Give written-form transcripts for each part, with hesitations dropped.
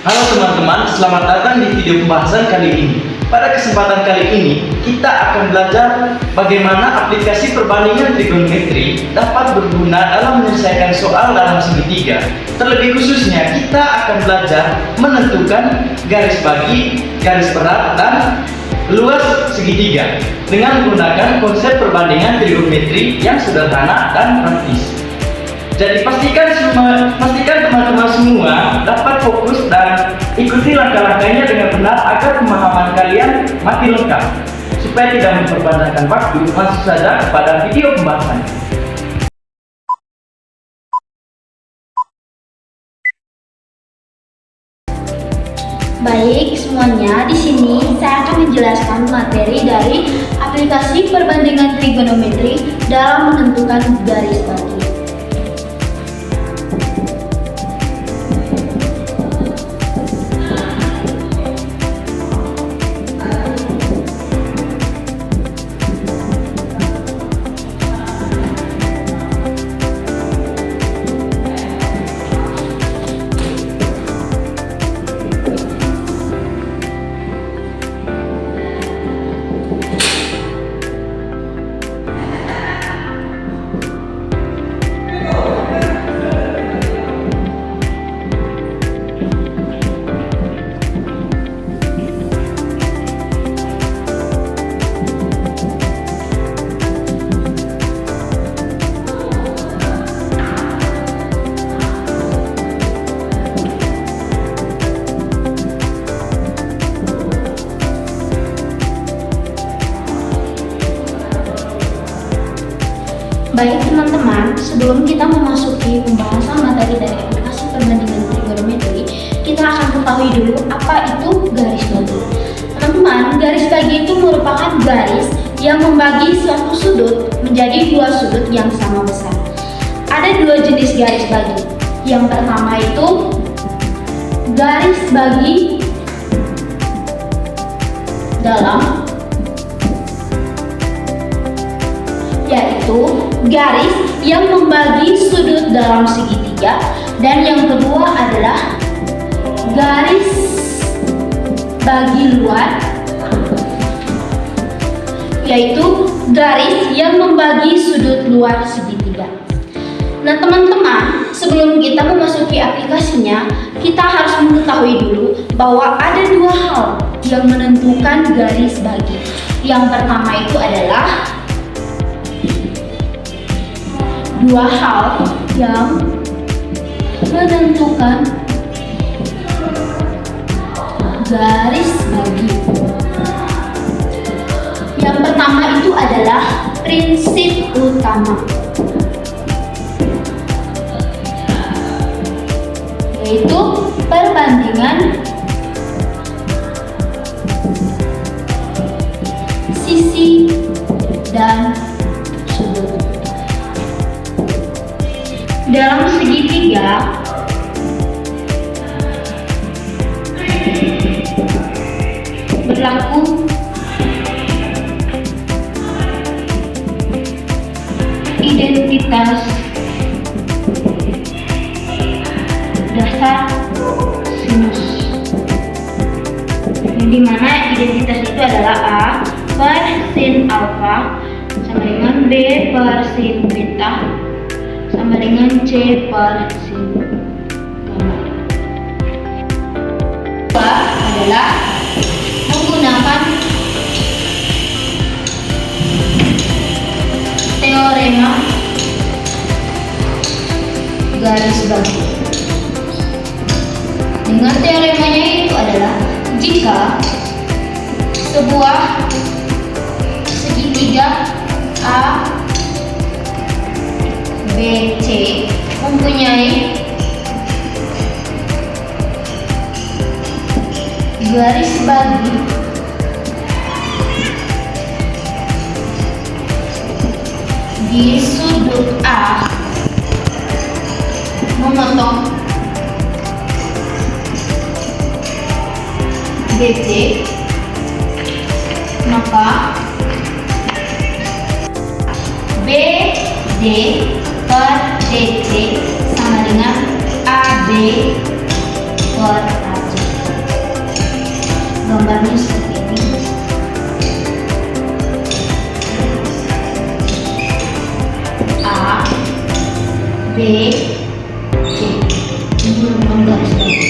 Halo teman-teman, selamat datang di video pembahasan kali ini. Pada kesempatan kali ini, kita akan belajar bagaimana aplikasi perbandingan trigonometri dapat berguna dalam menyelesaikan soal dalam segitiga. Terlebih khususnya, kita akan belajar menentukan garis bagi, garis berat, dan luas segitiga dengan menggunakan konsep perbandingan trigonometri yang sederhana dan praktis. Jadi pastikan teman-teman semua dapat fokus dan ikuti langkah-langkahnya dengan benar agar pemahaman kalian makin lengkap. Supaya tidak memperpanjangkan waktu, langsung saja kepada video pembahasan. Baik semuanya, di sini saya akan menjelaskan materi dari aplikasi perbandingan trigonometri dalam menentukan garis bagi. Baik teman-teman, sebelum kita memasuki pembahasan materi dari aplikasi perbandingan trigonometri, kita akan ketahui dulu apa itu garis bagi. Teman-teman, garis bagi itu merupakan garis yang membagi suatu sudut menjadi dua sudut yang sama besar. Ada dua jenis garis bagi. Yang pertama itu garis bagi dalam, yaitu garis yang membagi sudut dalam segitiga, dan yang kedua adalah garis bagi luar, yaitu garis yang membagi sudut luar segitiga. Nah teman-teman, sebelum kita memasuki aplikasinya, kita harus mengetahui dulu bahwa ada dua hal yang menentukan garis bagi. Yang pertama itu adalah dua hal yang menentukan garis bagi. Yang pertama itu adalah prinsip utama, yaitu perbandingan sisi dan sudut. Dalam segitiga, berlaku identitas dasar sinus, di mana identitas itu adalah A per sin alfa sama dengan B per sin beta sama dengan C per sin gamma. Kedua adalah menggunakan teorema garis bagi. Dengan teoremanya itu adalah jika sebuah segitiga A BC mempunyai garis bagi di sudut A memotong BC, maka BD per DC sama dengan AB per AC. C. Ini memang garis bagi.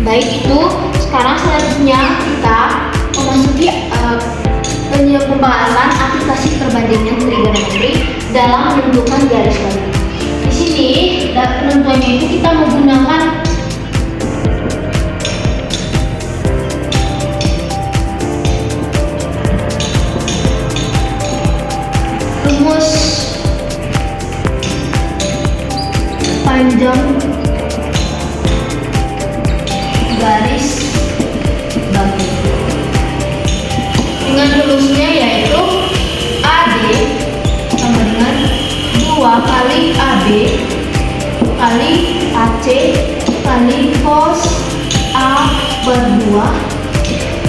Baik, itu sekarang selanjutnya kita memasuki pembahasan aplikasi perbandingan trigonometri dalam menentukan garis bagi. Di sini penentuannya itu kita menggunakan rumus panjang garis bagi. Dengan rumusnya yaitu AD sama dengan 2 kali AB kali AC kali cos A per 2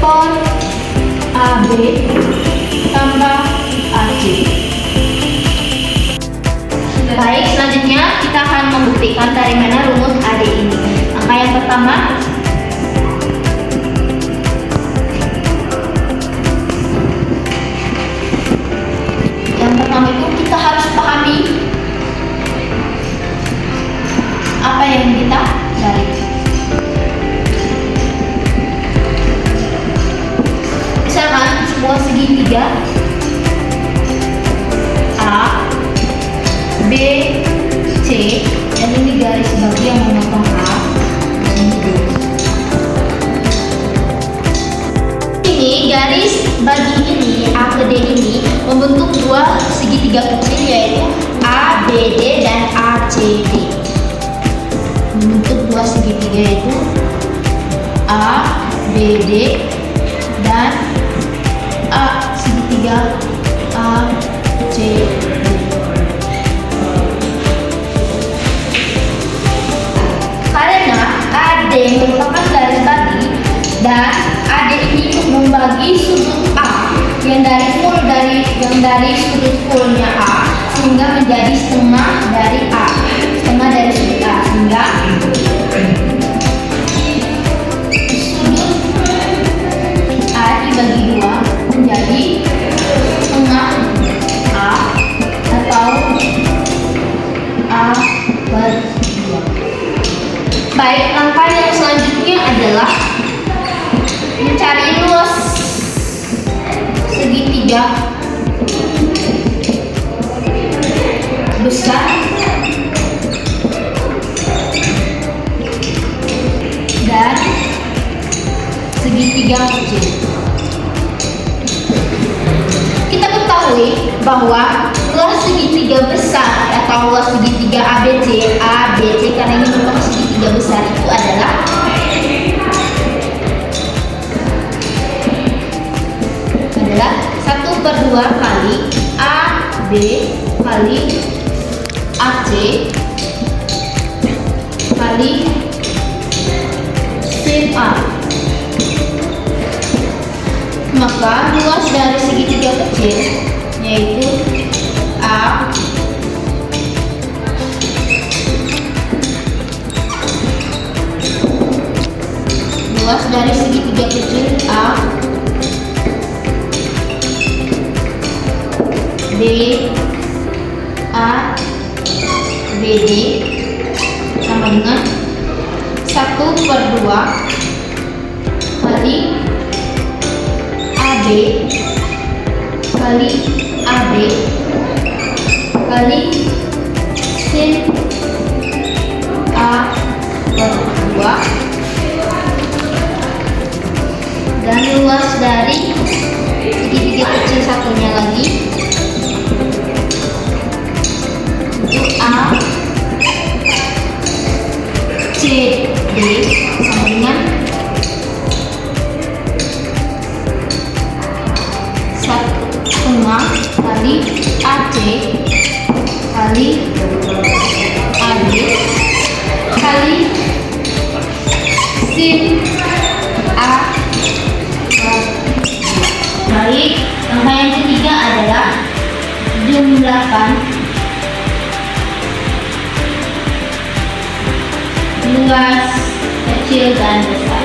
per AB tambah AC. Baik, selanjutnya kita akan membuktikan dari mana rumus AD ini. Angka yang pertama, itu kita harus pahami apa yang kita cari. Misalkan sebuah segitiga A, B, C, dan ini garis bagi yang memotong A. Ini garis bagi ini A ke D ini membentuk dua segitiga kecil yaitu ABD dan ACD. Membentuk dua segitiga yaitu ABD dan segitiga ACD. Karena AD merupakan garis bagi dan AD ini membagi sudut A yang dari sudut fullnya A sehingga menjadi setengah dari A, setengah dari sudut A, sehingga sudut A dibagi dua menjadi setengah A atau A per 2. Baik, langkah yang selanjutnya adalah mencari luas segitiga besar dan segitiga kecil. Kita ketahui bahwa luas segitiga besar atau luas segitiga ABC karena ini merupakan segitiga besar itu adalah adalah 1/2 kali AB kali AC kali sin A. Maka luas dari segitiga kecil yaitu A luas dari segitiga kecil A B A BD sama dengan 1/2 kali AB kali AB kali sin A per 2 dan luas dari segitiga kecil satunya lagi A CD sama dengan 1/2 kali AC kali AD kali sin A. Baik, langkah yang ketiga adalah jumlahkan luas kecil dan besar.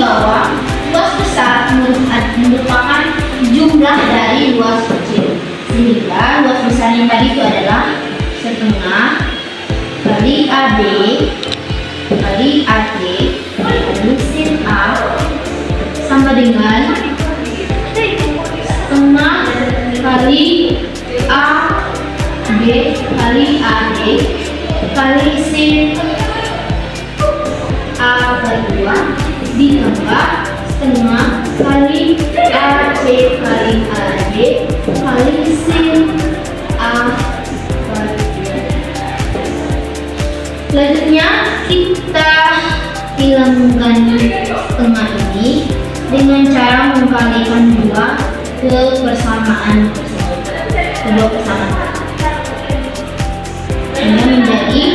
bahwa luas besar merupakan jumlah dari luas kecil. Sehingga luas besar yang tadi itu adalah setengah kali AB kali AC kali sin A sama dengan setengah kali AB kali AD kali sin A per 2 ditambah setengah kali AC kali AD kali sin A per 2. Selanjutnya kita hilangkan setengah ini dengan cara mengkalikan dua ke persamaan tersebut, kedua persamaan sehingga menjadi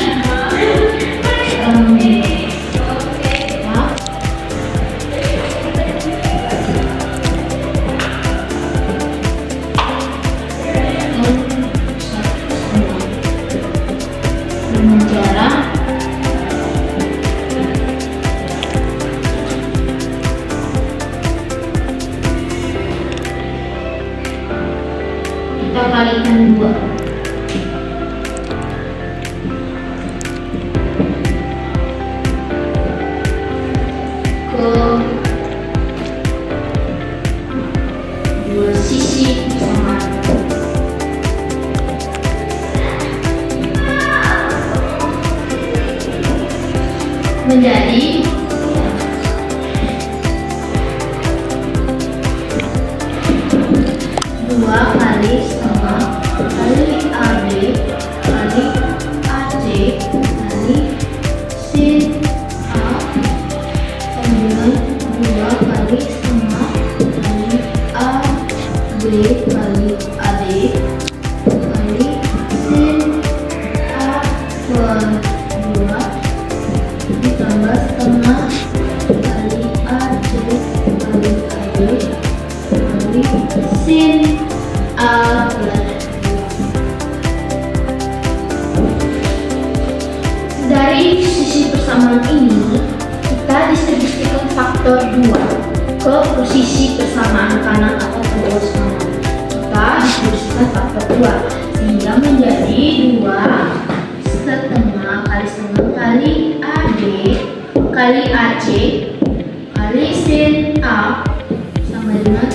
dengan cara kita kalikan 2. Ke dua sisi bersamaan. Menjadi dua kali setengah kali AB kali AC kali sin A dengan dua kali setengah kali AB kali AD kali sin A per 2 ditambah setengah kali AC kali AD kali sin A per 2. Dari sisi persamaan ini kita distribusikan faktor 2 ke posisi persamaan kanan atau kedua kanan. Kita distribusikan faktor 2 sehingga menjadi 2 setengah kali AD kali AC kali sin A sama dengan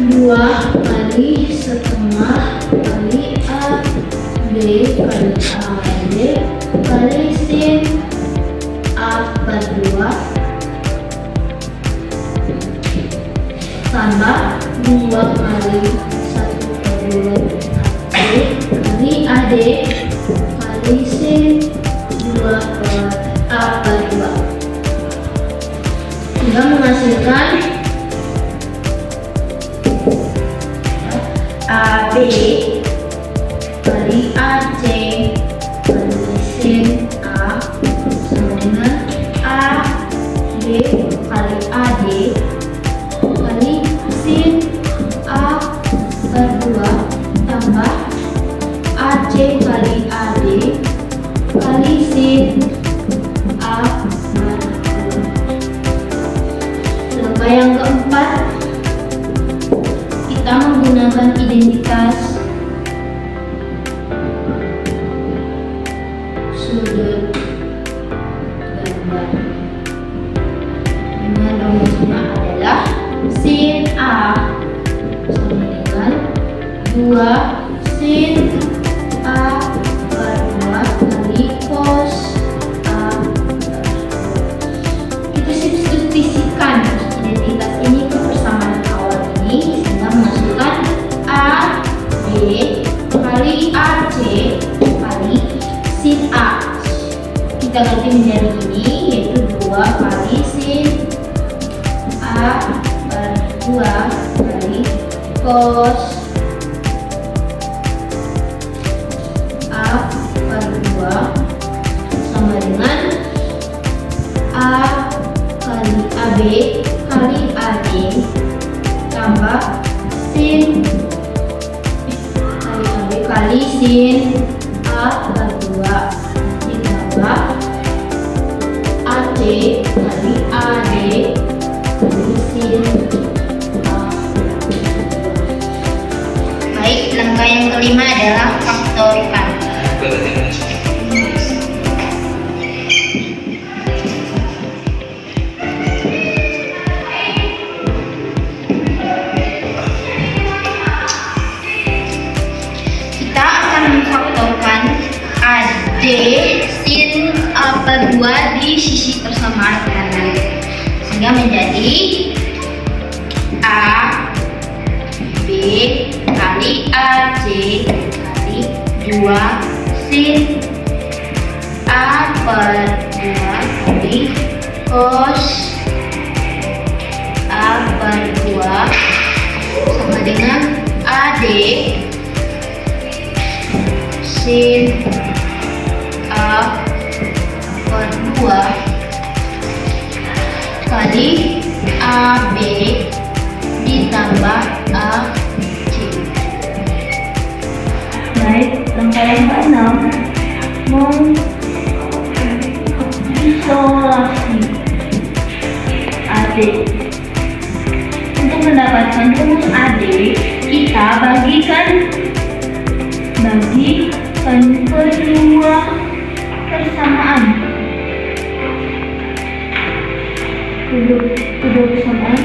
2 kali setengah kali AB kali AD kali sin A per 2 tambah 2 kali 1 per 2 AB kali AD kali sin 2 per A per 2 hingga menghasilkan AB kali AC kali sin A sama dengan AB kali AD kali sin A per 2 tambah AC kali AD kali sin A per 2. Langkah yang keempat, kita menggunakan identitas sudut ganda. Dengan rumusnya adalah sin A sama dengan 2 sin A per 2 kali cos A per 2. Kita substitusikan identitas ini ke persamaan awal ini sehingga menghasilkan AB kali AC kali sin A. Kita ganti menjadi ini yaitu 2 kali sin A per 2 kali cos A per 2 sama dengan A kali AB kali AD tambah sin kali AB kali sin A per 2 ditambah AC kali AD kelima adalah faktorkan. Kita akan memfaktorkan AD sin A/2 di sisi persamaan kanan, sehingga menjadi A B kali AC kali 2 sin A/2 kali cos A/2 sama dengan AD sin A/2 kali AB ditambah AC. Baik, langkah yang keenam, mengisolasi AD. Untuk mendapatkan rumus AD, kita bagikan kedua persamaan. Kedua persamaan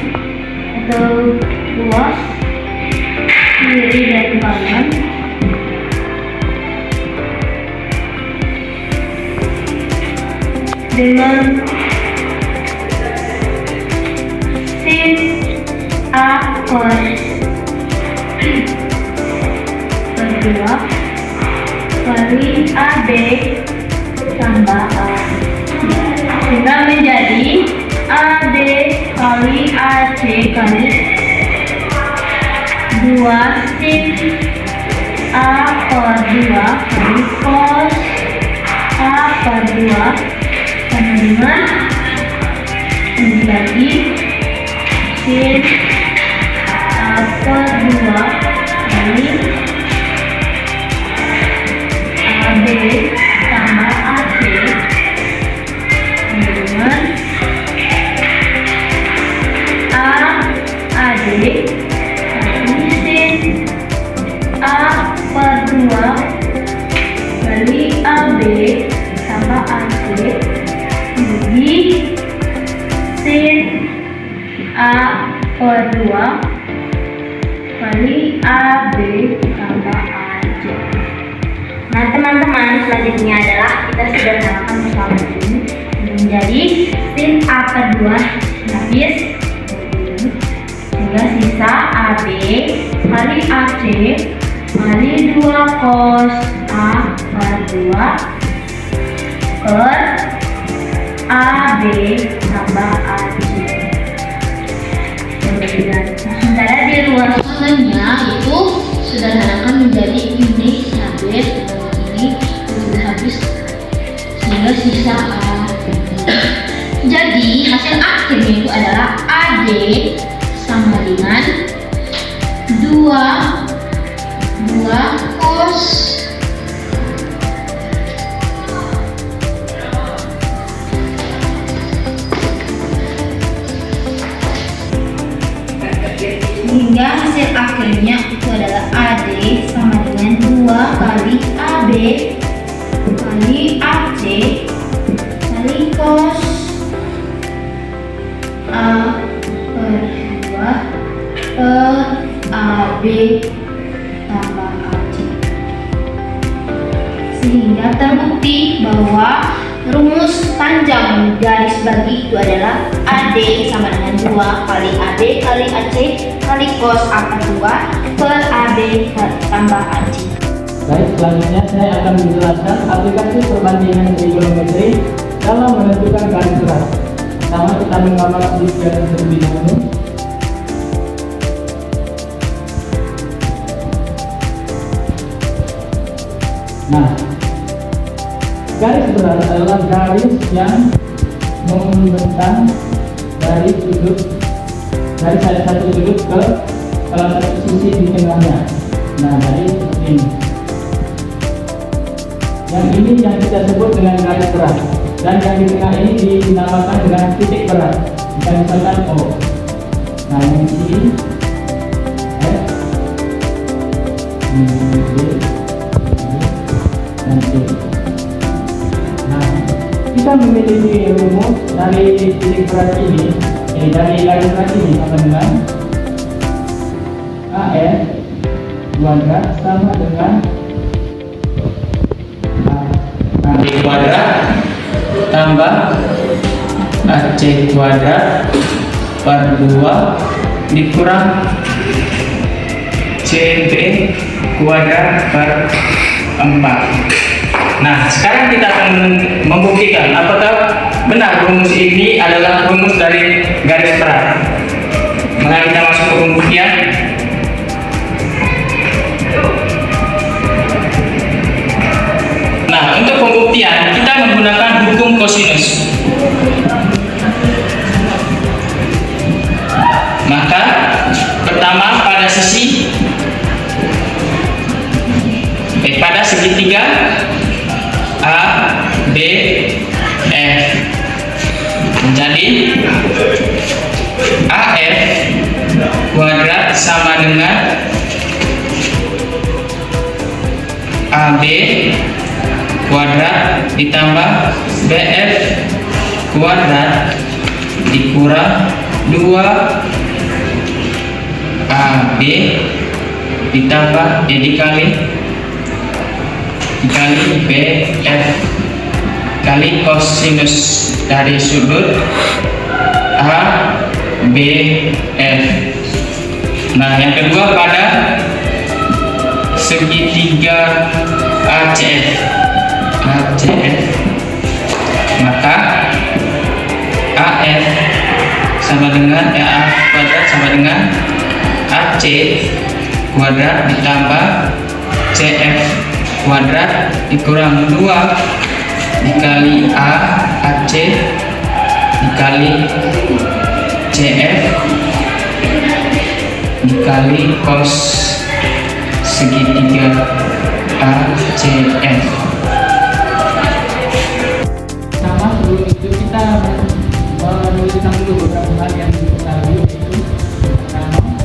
atau luas kiri dan kanan dengan sin A cos kedua kali AB tambah A, sehingga menjadi AD kali AC kali 2 sin A/2 kali cos A/2 sama dengan menjadi sin A/2 kali AB tambah AC dengan AD kali sin A/2 kali AB tambah AC bagi sin A/2 kali AB tambah AC. Nah teman-teman, selanjutnya adalah kita sederhanakan persoalan ini menjadi sin A/2 habis sehingga sisa AB kali AC kali 2 cos A/2 per AB tambah AC. Kemudian sementara di luar sananya itu sederhanakan menjadi ini habis dan ini sudah habis sehingga sisa A. Jadi hasil akhirnya itu adalah AD sama dengan 2 cos sehingga hasil akhirnya itu adalah AD sama dengan 2 kali AB kali AC kali cos A/2 per AB tambah AC, sehingga terbukti bahwa rumus panjang garis bagi itu adalah AD sama dengan 2 kali AB kali AC kali cos A/2 per AB tambah AC. Baik, selanjutnya saya akan menjelaskan aplikasi perbandingan trigonometri dalam menentukan garis berat. Pertama kita menggambar di garis terlebih dahulu. Nah, garis berat adalah garis yang membentang dari satu sudut ke salah satu sisi di tengahnya. Nah, dari ini. Yang ini yang kita sebut dengan garis berat, dan yang di tengah ini dinamakan dengan titik berat. Kita misalkan O. Nah, yang ini S, ini D, kita memiliki rumus dari titik berat ini, dari garis berat ini sama dengan AF kuadrat sama dengan AB kuadrat tambah AC kuadrat per 2 dikurang CB kuadrat per 4. Nah, sekarang kita akan membuktikan apakah benar rumus ini adalah rumus dari garis berat. Maka kita masuk ke pembuktian. Nah, untuk pembuktian kita menggunakan hukum kosinus. Maka pertama pada segitiga A, B, F. Jadi AF kuadrat sama dengan AB kuadrat ditambah BF kuadrat dikurang 2 AB ditambah dikali BF kali kosinus dari sudut ABF. Nah, yang kedua pada segitiga ACF, maka AF sama dengan AF kuadrat sama dengan AC kuadrat ditambah CF kuadrat dikurang 2 dikali AC dikali CF dikali cos segitiga ACF. Sama sebelum itu kita menuliskan dulu beberapa hal yang kita lihat, yaitu pertama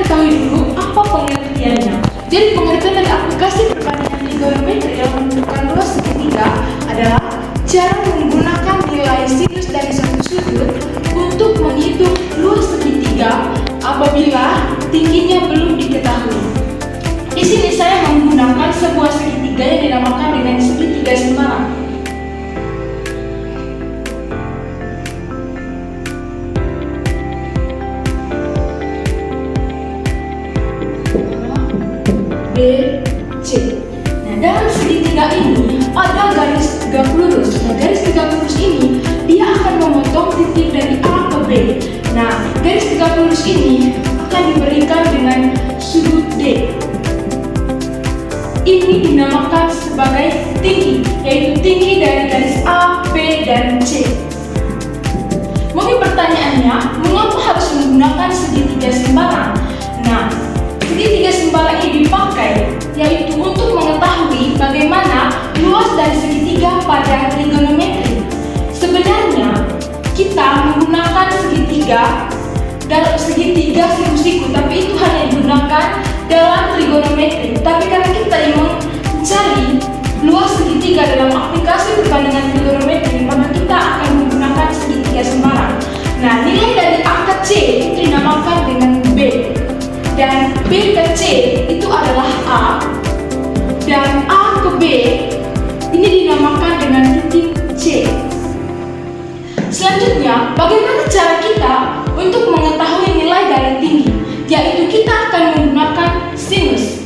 ketahui dulu apa pengertiannya. Jadi pengertian dari aplikasi perbandingan trigonometri yang menentukan luas segitiga adalah cara menggunakan nilai sinus dari satu sudut untuk menghitung luas segitiga apabila tingginya belum diketahui. Di sini saya menggunakan sebuah segitiga yang dinamakan dengan segitiga sembarang. B, C. Nah, dalam segitiga ini ada garis tegak lurus. Nah, garis tegak lurus ini dia akan memotong titik dari A ke B. Nah, garis tegak lurus ini akan diberikan dengan sudut D. Ini dinamakan sebagai tinggi, yaitu tinggi dari garis A, B, dan C. Mungkin pertanyaannya, mengapa harus menggunakan segitiga sembarang? Nah, segitiga sembarang ini dipakai yaitu untuk mengetahui bagaimana luas dari segitiga pada trigonometri. Sebenarnya kita menggunakan segitiga dalam segitiga siku-siku, tapi itu hanya digunakan dalam trigonometri. Tapi karena kita ingin mencari luas segitiga dalam aplikasi perbandingan trigonometri, maka kita akan menggunakan segitiga sembarang. Nah, nilai dari A ke C itu dinamakan dengan B. Dan B ke C itu adalah A, dan A ke B ini dinamakan dengan titik C. Selanjutnya, bagaimana cara kita untuk mengetahui nilai dari tinggi? Yaitu kita akan menggunakan sinus.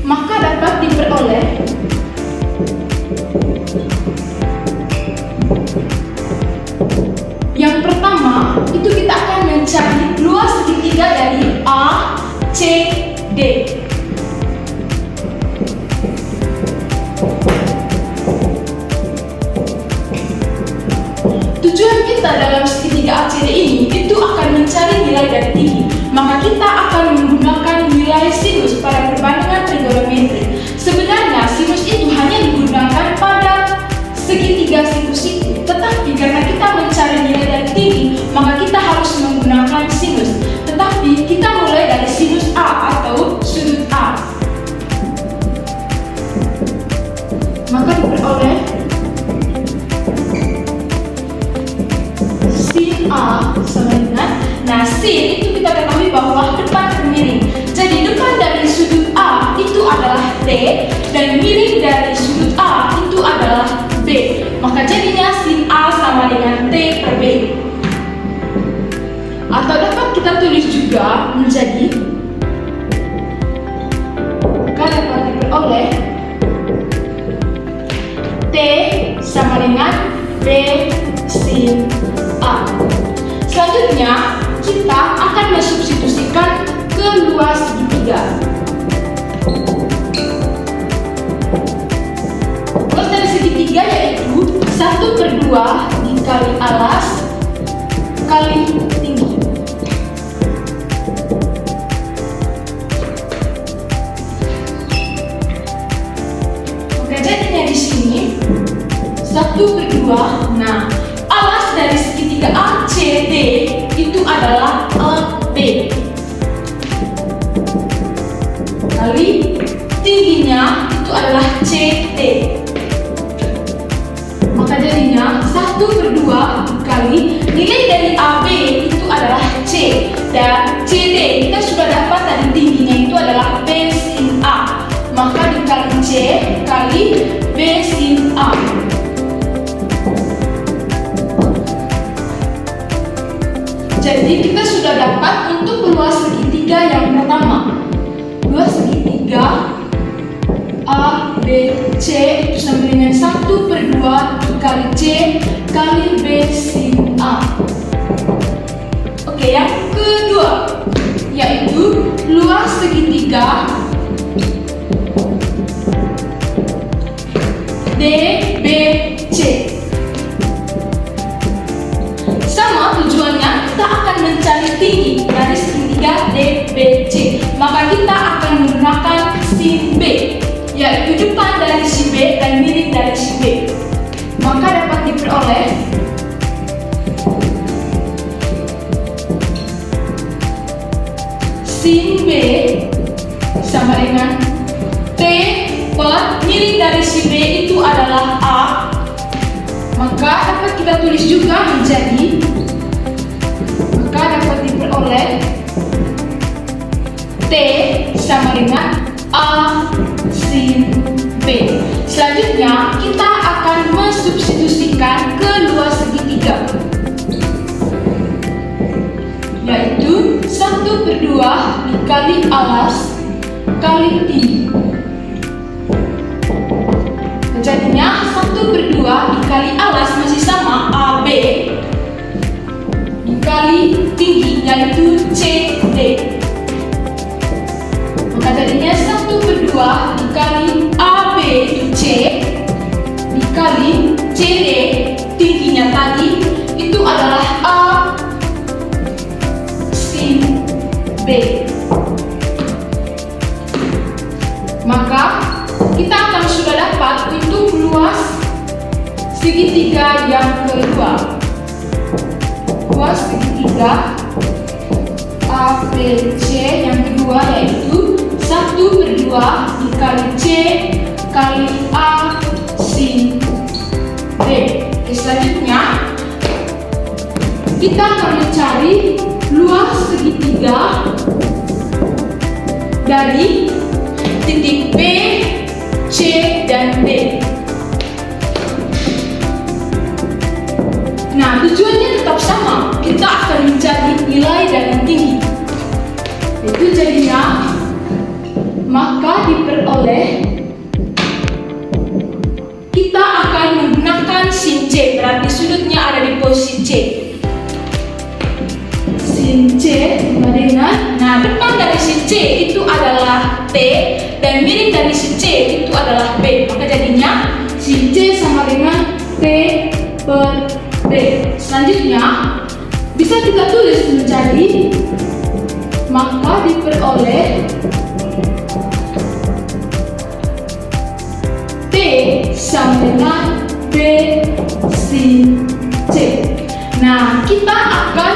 Maka dapat diperoleh yang pertama itu kita akan mencari luas segitiga dari A, C, D. Tujuan kita dalam segitiga ACD ini itu akan mencari nilai dari tinggi. Maka kita akan menggunakan nilai sinus pada perbandingan trigonometri. Sebenarnya sinus itu hanya digunakan pada segitiga siku-siku. Tetapi karena kita mencari nilai dari tinggi, maka kita harus menggunakan sinus. Tetapi kita mulai dari sinus A atau sudut A. Maka diperoleh sin A sama dengan, nah sin itu kita ketahui bahwa depan miring. Jadi depan dari sudut A itu adalah T dan miring dari sudut A itu adalah B. Maka jadinya sin A sama dengan T per B. Atau dapat kita tulis juga menjadi, maka dapat diperoleh T sama dengan B sin A. Selanjutnya kita akan mensubstitusikan ke luas segitiga. Luas dari segitiga yaitu 1/2 dikali alas kali tinggi. Oke, jadinya di sini 1/2. Nah, alas dari segitiga ACD itu adalah AB kali tingginya itu adalah CT. Maka jadinya 1/2 kali nilai dari AB itu adalah C, dan CD kita sudah dapat dari tingginya itu adalah B sin A. Maka dikali C kali B sin A. Jadi kita sudah dapat untuk luas segitiga yang pertama. Luas segitiga A, B, C itu sama dengan 1/2 kali C kali B sin A. Oke, yang kedua yaitu luas segitiga DBC. Sama tujuannya, kita akan mencari tinggi dari segitiga DBC. Maka kita akan menggunakan sin B, yaitu depan dari si B dan miring dari si B. Maka dapat diperoleh sin B sama dengan T per miring dari si B itu adalah A, maka dapat kita tulis juga menjadi, maka dapat diperoleh T sama dengan A sin B. Selanjutnya kita akan mensubstitusikan kedua segitiga, yaitu 1/2 dikali alas kali tinggi. Jadinya 1/2 dikali alas masih sama AB dikali tinggi, yaitu CD. Maka jadinya 1/2 dikali AB itu C dikali CD tingginya tadi itu adalah A sin B. Maka kita akan sudah dapat untuk luas segitiga yang kedua. Luas segitiga ABC yang kedua yaitu 1/2 dikali C kali A sin B. Oke, selanjutnya kita akan mencari luas segitiga dari titik B, C, dan D. Nah, tujuannya tetap sama. Kita akan mencari nilai dari tinggi. Itu jadinya, maka diperoleh, kita akan menggunakan sin C. Berarti sudutnya ada di posisi C. Sin C sama dengan, nah depan dari sin C itu adalah T dan miring dari sin C itu adalah B. Maka jadinya sin C sama dengan T per B. Selanjutnya bisa kita tulis menjadi, maka diperoleh T sama dengan B sin C. Nah, kita akan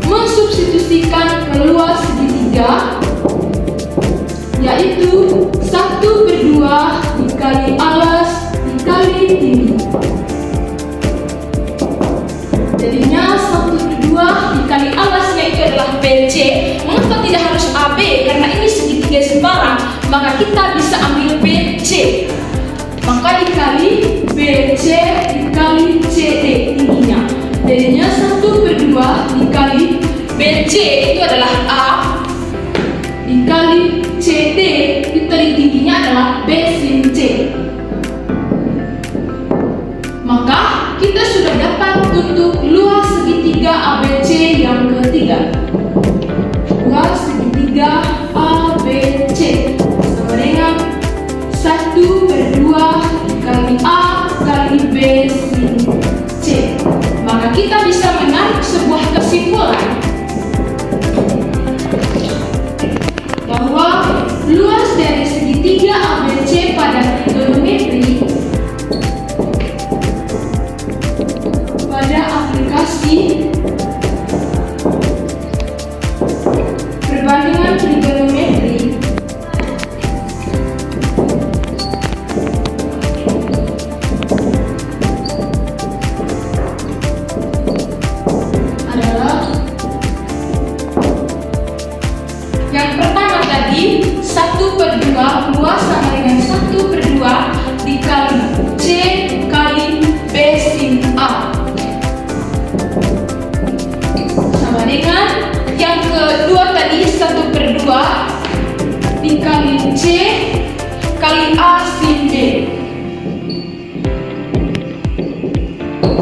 mensubstitusikan keluar segitiga, yaitu 1/2 dikali alas dikali tinggi. Jadinya 1/2 dikali alasnya itu adalah BC. Mengapa tidak harus AB? Karena ini segitiga sembarang, maka kita bisa ambil BC. Maka dikali BC dikali CD tingginya. Jadinya 1/2 dikali BC itu adalah A dikali CD itu tadi tingginya adalah B sin C. Maka kita sudah dapat untuk luas segitiga ABC yang ketiga. Luas segitiga ABC sama dengan 1/2 dikali A kali B sin C. Maka kita bisa menarik sebuah kesimpulan bahwa luas dari segitiga ABC pada trigonometri pada aplikasi perbandingan trigonometri adalah yang pertama tadi 1/2 luas sama dengan 1/2 dikali C kali B sin A sama dengan yang kedua tadi 1/2 dikali C kali A sin B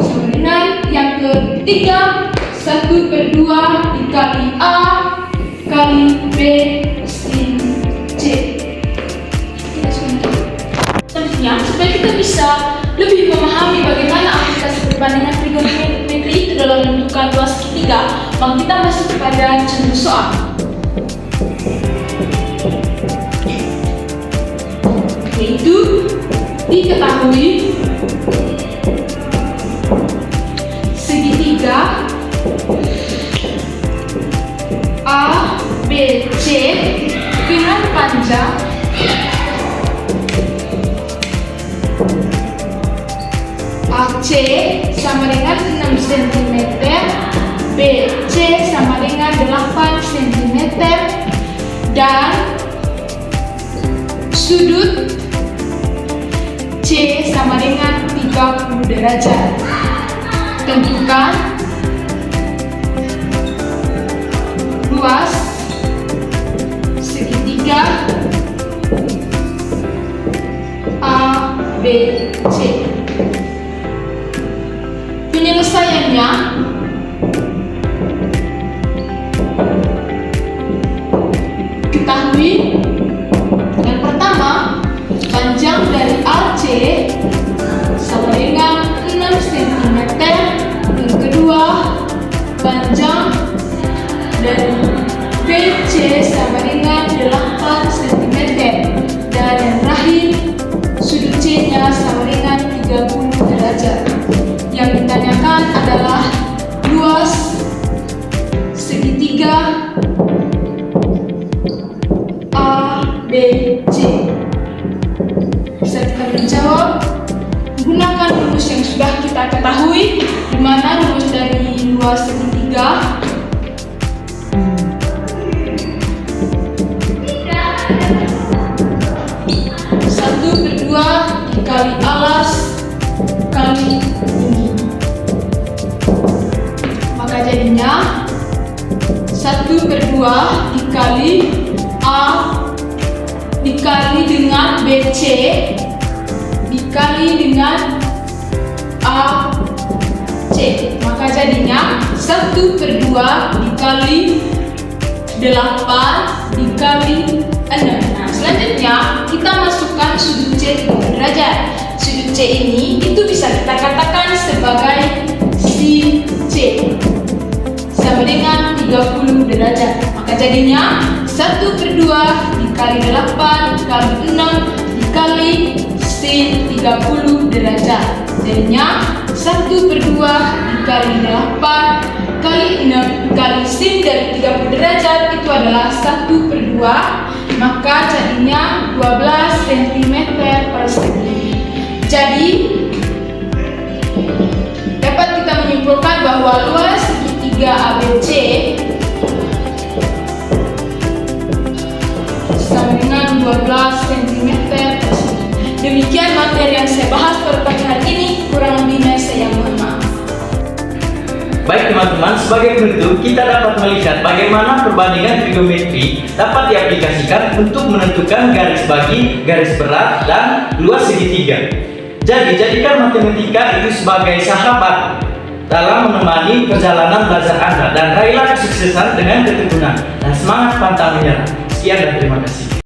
sama dengan yang ketiga 1/2 dikali A kali B sin C. Selanjutnya, supaya kita bisa lebih memahami bagaimana aplikasi perbandingan trigonometri itu dalam menentukan luas segitiga, maka kita masuk kepada contoh soal. Yaitu diketahui segitiga A, B, C dengan panjang AC sama dengan 6 cm, BC sama dengan 8 cm, dan sudut C sama dengan 30 derajat. Tentukan luas segitiga ABC. Penyelesaiannya ketahui yang pertama, panjang dari AC sama dengan 6 cm. Yang kedua, panjang dari BC sama dengan 8 cm. Dan yang terakhir, sudut C-nya sama dengan 30 derajat. Yang ditanyakan adalah luas segitiga ABC. Bisa kita menjawab menggunakan rumus yang sudah kita ketahui, di mana rumus dari luas segitiga satu per 2 dikali alas kali tinggi. Maka jadinya 1 per 2 dikali A dikali dengan BC dikali dengan AC. Maka jadinya 1 per 2 dikali 8 dikali 6. Nah, selanjutnya kita masukkan sudut C 30 derajat. Sudut C ini itu bisa kita katakan sebagai sin C sama dengan 30 derajat. Maka jadinya 1 per 2 dikali 8 dikali 6 dikali sin 30 derajat. Jadinya 1 per 2 dikali 8 kali 6 dikali sin dari 30 derajat itu adalah 1 per 2. Maka jadinya 12 cm persegi. Jadi dapat kita menyimpulkan bahwa luas segitiga ABC sama dengan 12 cm persegi. Demikian materi yang saya bahas pada pagi hari ini. Kurang lebihnya saya mohon maaf. Baik teman-teman, sebagai penutup kita dapat melihat bagaimana perbandingan trigonometri dapat diaplikasikan untuk menentukan garis bagi, garis berat, dan luas segitiga. Jadi, jadikan matematika itu sebagai sahabat dalam menemani perjalanan belajar Anda, dan raihlah kesuksesan dengan ketekunan dan semangat pantang menyerah. Sekian dan terima kasih.